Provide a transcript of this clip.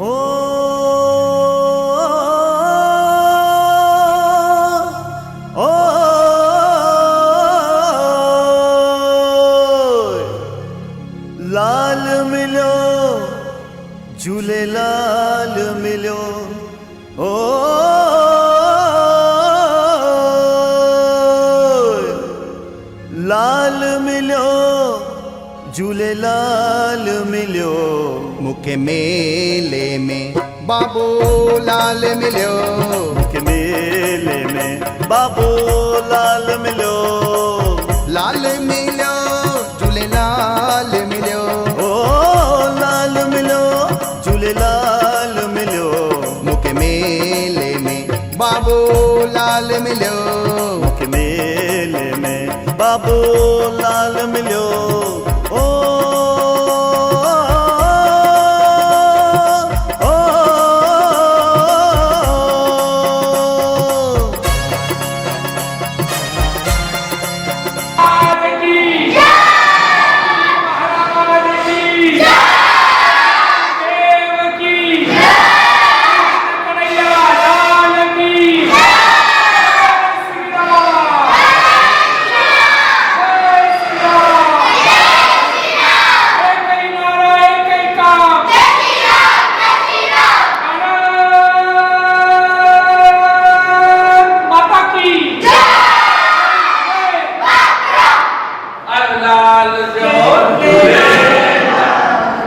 ओ ओ लाल मिलो झूलेलाल मिलो ओ लाल मिलो झूलेलाल मिलो मुखे मेले में बाबू लाल मिलो। मुखे मेले में बाबू लाल मिलो। लाल मिलो झूलेलाल मिलो। ओ लाल मिलो झूलेलाल मिलो। मुखे मेले में बाबू लाल मिलो। मुखे मेले में बाबू